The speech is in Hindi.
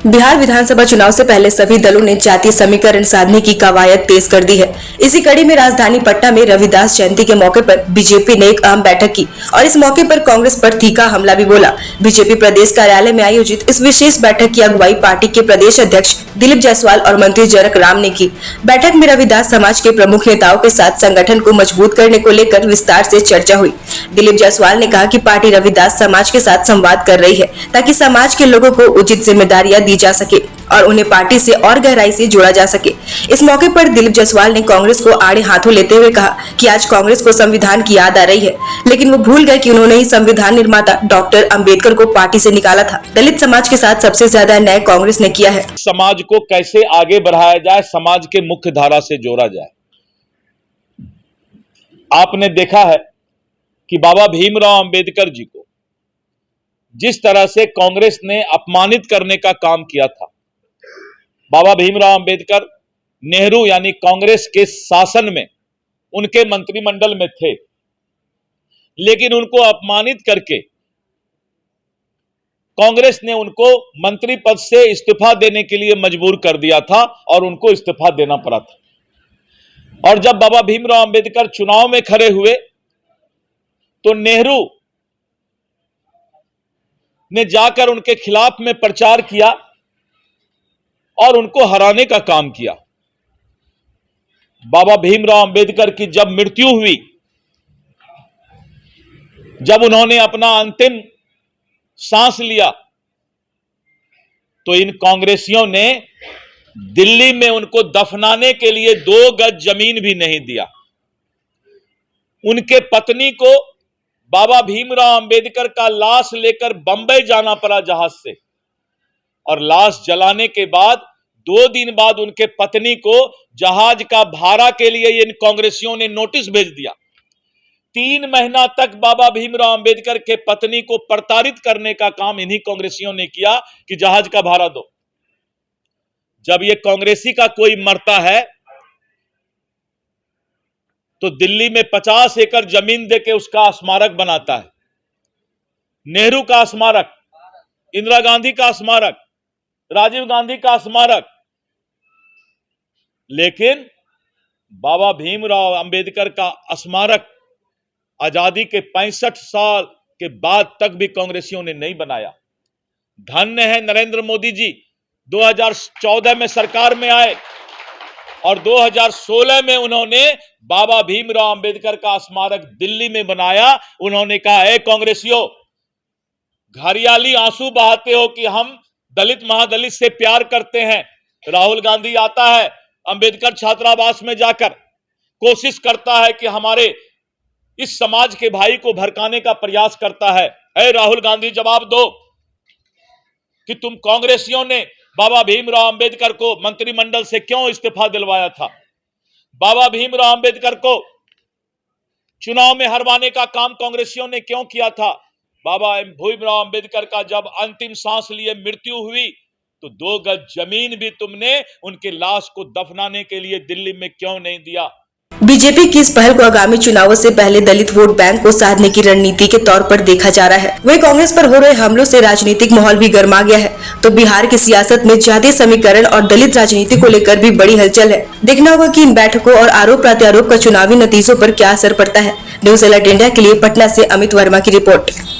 बिहार विधानसभा चुनाव से पहले सभी दलों ने जातीय समीकरण साधने की कवायद तेज कर दी है। इसी कड़ी में राजधानी पटना में रविदास जयंती के मौके पर बीजेपी ने एक अहम बैठक की और इस मौके पर कांग्रेस पर तीखा हमला भी बोला। बीजेपी प्रदेश कार्यालय में आयोजित इस विशेष बैठक की अगुवाई पार्टी के प्रदेश अध्यक्ष दिलीप जायसवाल और मंत्री जनक राम ने की। बैठक में रविदास समाज के प्रमुख नेताओं के साथ संगठन को मजबूत करने को लेकर विस्तार से चर्चा हुई। दिलीप जायसवाल ने कहा कि पार्टी रविदास समाज के साथ संवाद कर रही है ताकि समाज के लोगों को उचित जिम्मेदारियां दी जा सके और उन्हें पार्टी से और गहराई से जोड़ा जा सके। इस मौके पर दिलीप जायसवाल ने कांग्रेस को आड़े हाथों लेते हुए कहा कि आज कांग्रेस को संविधान की याद आ रही है, लेकिन वो भूल गए कि उन्होंने ही संविधान निर्माता डॉक्टर अंबेडकर को पार्टी से निकाला था। दलित समाज के साथ सबसे ज्यादा अन्याय कांग्रेस ने किया है। समाज को कैसे आगे बढ़ाया जाए, समाज के मुख्य धारा से जोड़ा जाए। आपने देखा है कि बाबा भीमराव अंबेडकर जी को जिस तरह से कांग्रेस ने अपमानित करने का काम किया था, बाबा भीमराव अंबेडकर नेहरू यानी कांग्रेस के शासन में उनके मंत्रिमंडल में थे, लेकिन उनको अपमानित करके कांग्रेस ने उनको मंत्री पद से इस्तीफा देने के लिए मजबूर कर दिया था और उनको इस्तीफा देना पड़ा था। और जब बाबा भीमराव अंबेडकर चुनाव में खड़े हुए तो नेहरू ने जाकर उनके खिलाफ में प्रचार किया और उनको हराने का काम किया। बाबा भीमराव अंबेडकर की जब मृत्यु हुई, जब उन्होंने अपना अंतिम सांस लिया, तो इन कांग्रेसियों ने दिल्ली में उनको दफनाने के लिए 2 गज जमीन भी नहीं दिया। उनके पत्नी को बाबा भीमराव अंबेडकर का लाश लेकर बंबई जाना पड़ा जहाज से, और लाश जलाने के बाद 2 दिन बाद उनके पत्नी को जहाज का भाड़ा के लिए इन कांग्रेसियों ने नोटिस भेज दिया। 3 महीना तक बाबा भीमराव अंबेडकर के पत्नी को प्रताड़ित करने का काम इन्हीं कांग्रेसियों ने किया कि जहाज का भाड़ा दो। जब ये कांग्रेसी का कोई मरता है तो दिल्ली में 50 एकड़ जमीन देके उसका स्मारक बनाता है। नेहरू का स्मारक, इंदिरा गांधी का स्मारक, राजीव गांधी का स्मारक, लेकिन बाबा भीमराव अंबेडकर का स्मारक आजादी के 65 साल के बाद तक भी कांग्रेसियों ने नहीं बनाया। धन्य है नरेंद्र मोदी जी, 2014 में सरकार में आए और 2016 में उन्होंने बाबा भीमराव अंबेडकर का स्मारक दिल्ली में बनाया। उन्होंने कहा, हे कांग्रेसियों, घरियाली आंसू बहाते हो कि हम दलित महादलित से प्यार करते हैं। राहुल गांधी आता है अंबेडकर छात्रावास में जाकर कोशिश करता है कि हमारे इस समाज के भाई को भड़काने का प्रयास करता है। हे राहुल गांधी, जवाब दो कि तुम कांग्रेसियों ने बाबा भीमराव अंबेडकर को मंत्रिमंडल से क्यों इस्तीफा दिलवाया था? बाबा भीमराव अंबेडकर को चुनाव में हरवाने का काम कांग्रेसियों ने क्यों किया था? बाबा भीमराव अंबेडकर का जब अंतिम सांस लिए मृत्यु हुई तो 2 गज जमीन भी तुमने उनके लाश को दफनाने के लिए दिल्ली में क्यों नहीं दिया? बीजेपी की इस पहल को आगामी चुनावों से पहले दलित वोट बैंक को साधने की रणनीति के तौर पर देखा जा रहा है। वहीं कांग्रेस पर हो रहे हमलों से राजनीतिक माहौल भी गर्मा गया है, तो बिहार की सियासत में जातीय समीकरण और दलित राजनीति को लेकर भी बड़ी हलचल है। देखना होगा कि इन बैठकों और आरोप प्रत्यारोप का चुनावी नतीजों पर क्या असर पड़ता है। न्यूज़ अलर्ट इंडिया के लिए पटना से अमित वर्मा की रिपोर्ट।